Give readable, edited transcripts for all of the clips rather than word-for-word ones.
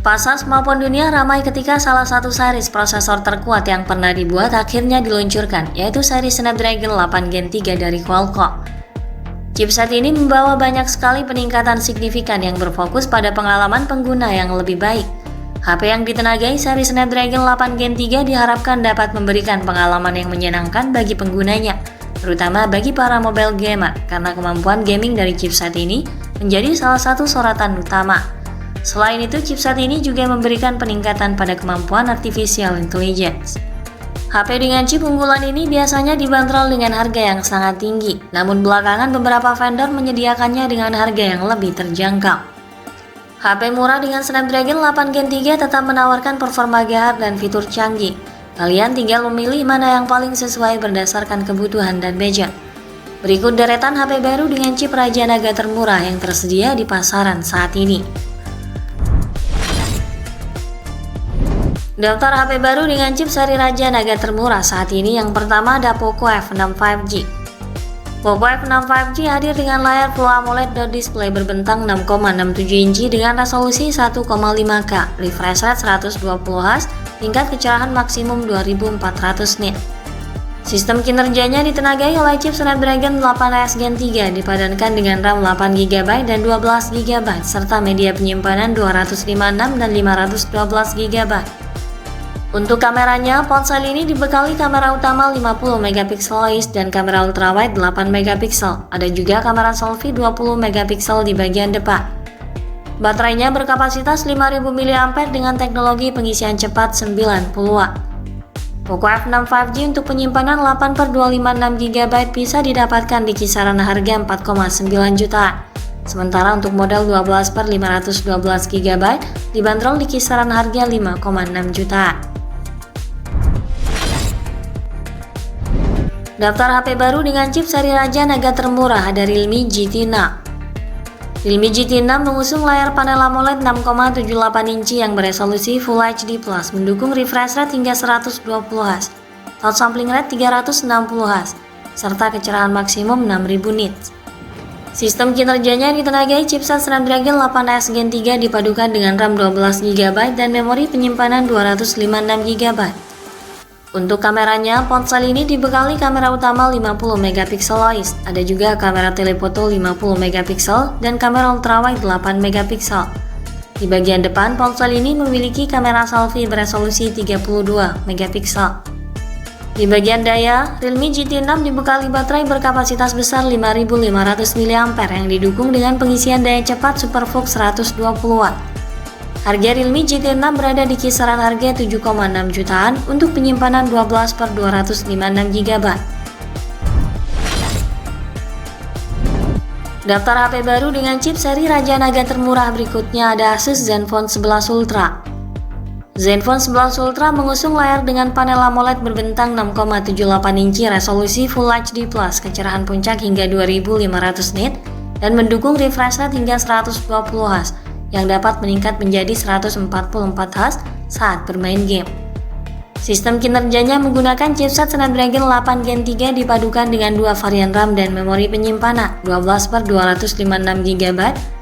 Pasar maupun dunia ramai ketika salah satu series prosesor terkuat yang pernah dibuat akhirnya diluncurkan, yaitu seri Snapdragon 8 Gen 3 dari Qualcomm. Chipset ini membawa banyak sekali peningkatan signifikan yang berfokus pada pengalaman pengguna yang lebih baik. HP yang ditenagai seri Snapdragon 8 Gen 3 diharapkan dapat memberikan pengalaman yang menyenangkan bagi penggunanya, terutama bagi para mobile gamer, karena kemampuan gaming dari chipset ini menjadi salah satu sorotan utama. Selain itu, chipset ini juga memberikan peningkatan pada kemampuan artificial intelligence. HP dengan chip unggulan ini biasanya dibanderol dengan harga yang sangat tinggi, namun belakangan beberapa vendor menyediakannya dengan harga yang lebih terjangkau. HP murah dengan Snapdragon 8 Gen 3 tetap menawarkan performa gahar dan fitur canggih. Kalian tinggal memilih mana yang paling sesuai berdasarkan kebutuhan dan budget. Berikut deretan HP baru dengan chip Raja Naga termurah yang tersedia di pasaran saat ini. Daftar HP baru dengan chip seri Raja Naga termurah saat ini. Yang pertama ada Poco F6 5G. Poco F6 5G hadir dengan layar Full AMOLED display berbentang 6,67 inci dengan resolusi 1,5K, refresh rate 120Hz, tingkat kecerahan maksimum 2400 nit. Sistem kinerjanya ditenagai oleh chip Snapdragon 8S Gen 3 dipadankan dengan RAM 8GB dan 12GB serta media penyimpanan 256 dan 512GB. Untuk kameranya, ponsel ini dibekali kamera utama 50MP dan kamera ultrawide 8MP. Ada juga kamera selfie 20MP di bagian depan. Baterainya berkapasitas 5000 mAh dengan teknologi pengisian cepat 90W. Poco F6 5G untuk penyimpanan 8/256GB bisa didapatkan di kisaran harga 4,9 jutaan. Sementara untuk model 12/512GB dibanderol di kisaran harga 5,6 jutaan. Daftar HP baru dengan chip seri Raja Naga termurah ada Realme GT 6. Realme GT 6 mengusung layar panel AMOLED 6,78 inci yang beresolusi Full HD+, mendukung refresh rate hingga 120Hz, touch sampling rate 360Hz, serta kecerahan maksimum 6000 nits. Sistem kinerjanya ditenagai chipset Snapdragon 8S Gen 3 dipadukan dengan RAM 12GB dan memori penyimpanan 256GB. Untuk kameranya, ponsel ini dibekali kamera utama 50MP, ada juga kamera telefoto 50MP dan kamera ultrawide 8MP. Di bagian depan, ponsel ini memiliki kamera selfie beresolusi 32MP. Di bagian daya, Realme GT 6 dibekali baterai berkapasitas besar 5500 mAh yang didukung dengan pengisian daya cepat SuperVOOC 120W. Harga Realme GT 6 berada di kisaran harga 7,6 jutaan untuk penyimpanan 12/256GB. Daftar HP baru dengan chip seri Raja Naga termurah berikutnya ada Asus Zenfone 11 Ultra. Zenfone 11 Ultra mengusung layar dengan panel AMOLED berbentang 6,78 inci resolusi Full HD+, kecerahan puncak hingga 2500 nit, dan mendukung refresh rate hingga 120Hz. Yang dapat meningkat menjadi 144Hz saat bermain game. Sistem kinerjanya menggunakan chipset Snapdragon 8 Gen 3 dipadukan dengan dua varian RAM dan memori penyimpanan 12/256GB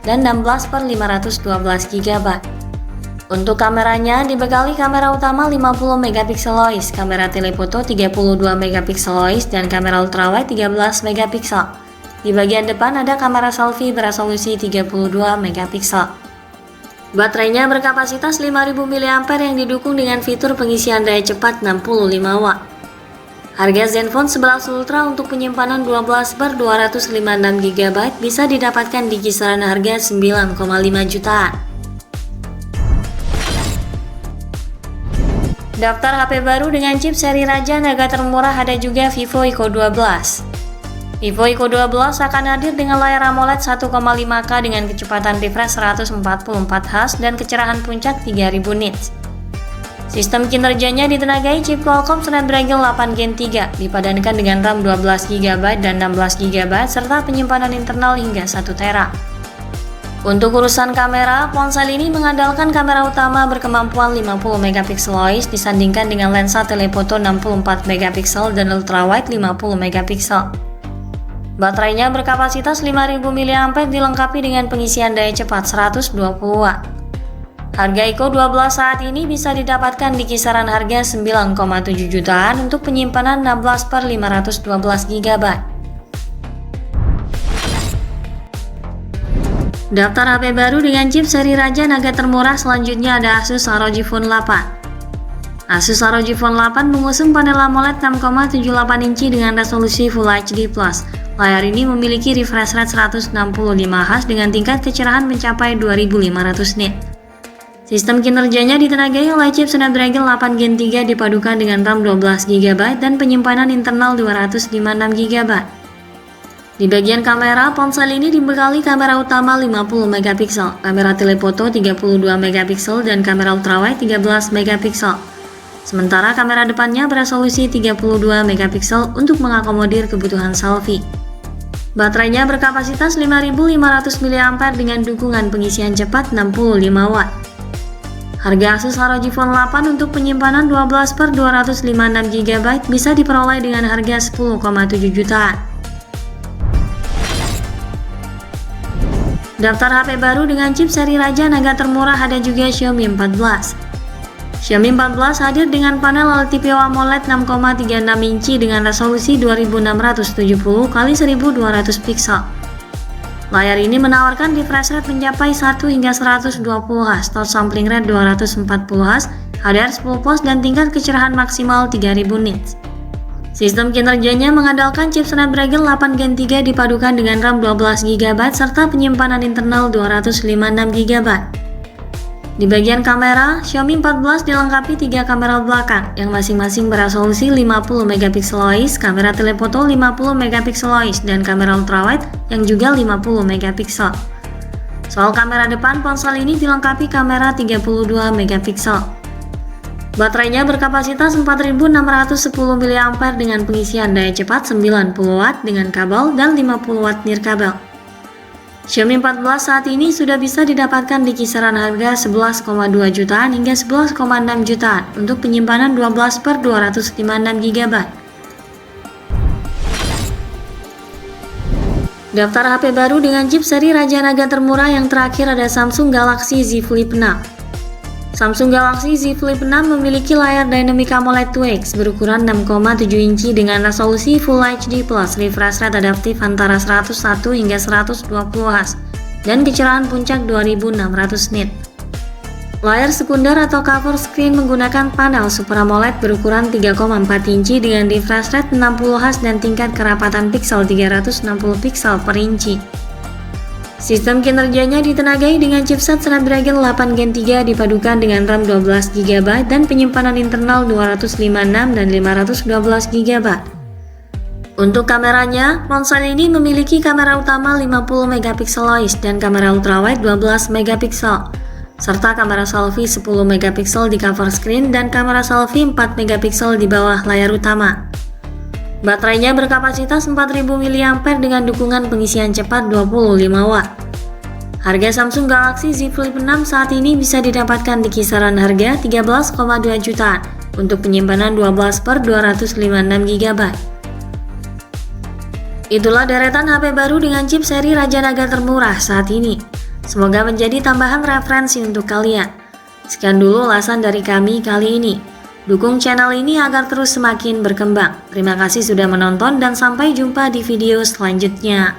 dan 16/512GB. Untuk kameranya dibekali kamera utama 50MP, kamera telefoto 32MP dan kamera ultrawide 13MP. Di bagian depan ada kamera selfie beresolusi 32MP. Baterainya berkapasitas 5000 mAh yang didukung dengan fitur pengisian daya cepat 65W. Harga Zenfone 11 Ultra untuk penyimpanan 12/256GB bisa didapatkan di kisaran harga 9,5 jutaan. Daftar HP baru dengan chip seri Raja Naga termurah ada juga Vivo Eco 12. Vivo Eco 12 akan hadir dengan layar AMOLED 1,5K dengan kecepatan refresh 144Hz dan kecerahan puncak 3000 nits. Sistem kinerjanya ditenagai chip Qualcomm Snapdragon 8 Gen 3 dipadankan dengan RAM 12GB dan 16GB serta penyimpanan internal hingga 1TB. Untuk urusan kamera, ponsel ini mengandalkan kamera utama berkemampuan 50MP disandingkan dengan lensa telefoto 64MP dan ultrawide 50MP. Baterainya berkapasitas 5000 mAh dilengkapi dengan pengisian daya cepat 120W. Harga Eco 12 saat ini bisa didapatkan di kisaran harga 9,7 jutaan untuk penyimpanan 16/512 GB. Daftar HP baru dengan chip seri Raja Naga termurah selanjutnya ada Asus ROG Phone 8. Asus ROG Phone 8 mengusung panel AMOLED 6,78 inci dengan resolusi Full HD+. Layar ini memiliki refresh rate 165 Hz dengan tingkat kecerahan mencapai 2500 nit. Sistem kinerjanya ditenagai oleh chip Snapdragon 8 Gen 3 dipadukan dengan RAM 12 GB dan penyimpanan internal 256 GB. Di bagian kamera, ponsel ini dibekali kamera utama 50 MP, kamera telefoto 32 MP dan kamera ultrawide 13 MP. Sementara kamera depannya beresolusi 32 MP untuk mengakomodir kebutuhan selfie. Baterainya berkapasitas 5500 mAh dengan dukungan pengisian cepat 65 Watt. Harga Asus ROG Phone 8 untuk penyimpanan 12/256 GB bisa diperoleh dengan harga 10,7 jutaan. Daftar HP baru dengan chip seri Raja Naga termurah ada juga Xiaomi 14. Xiaomi 14 hadir dengan panel LTPO AMOLED 6,36 inci dengan resolusi 2670x1200 pixel. Layar ini menawarkan refresh rate mencapai 1 hingga 120 Hz, touch sampling rate 240 Hz, HDR 10 pos dan tingkat kecerahan maksimal 3000 nits. Sistem kinerjanya mengandalkan chip Snapdragon 8 Gen 3 dipadukan dengan RAM 12 GB serta penyimpanan internal 256 GB. Di bagian kamera, Xiaomi 14 dilengkapi 3 kamera belakang yang masing-masing beresolusi 50 MP OIS, kamera telefoto 50 MP OIS, dan kamera ultrawide yang juga 50 MP. Soal kamera depan, ponsel ini dilengkapi kamera 32 MP. Baterainya berkapasitas 4610 mAh dengan pengisian daya cepat 90 Watt dengan kabel dan 50 Watt nirkabel. Xiaomi 14 saat ini sudah bisa didapatkan di kisaran harga 11,2 jutaan hingga 11,6 jutaan untuk penyimpanan 12/256 GB. Daftar HP baru dengan chip seri Raja Naga termurah yang terakhir ada Samsung Galaxy Z Flip 6. Samsung Galaxy Z Flip 6 memiliki layar Dynamic AMOLED 2X berukuran 6,7 inci dengan resolusi Full HD+, refresh rate adaptif antara 101 hingga 120 Hz, dan kecerahan puncak 2600 nit. Layar sekunder atau cover screen menggunakan panel Super AMOLED berukuran 3,4 inci dengan refresh rate 60 Hz dan tingkat kerapatan pixel 360 pixel per inci. Sistem kinerjanya ditenagai dengan chipset Snapdragon 8 Gen 3 dipadukan dengan RAM 12 GB dan penyimpanan internal 256 dan 512 GB. Untuk kameranya, ponsel ini memiliki kamera utama 50 MP OIS dan kamera ultrawide 12 MP, serta kamera selfie 10 MP di cover screen dan kamera selfie 4 MP di bawah layar utama. Baterainya berkapasitas 4000 mAh dengan dukungan pengisian cepat 25 Watt. Harga Samsung Galaxy Z Flip 6 saat ini bisa didapatkan di kisaran harga 13,2 jutaan untuk penyimpanan 12/256 GB. Itulah deretan HP baru dengan chip seri Raja Naga termurah saat ini. Semoga menjadi tambahan referensi untuk kalian. Sekian dulu ulasan dari kami kali ini. Dukung channel ini agar terus semakin berkembang. Terima kasih sudah menonton dan sampai jumpa di video selanjutnya.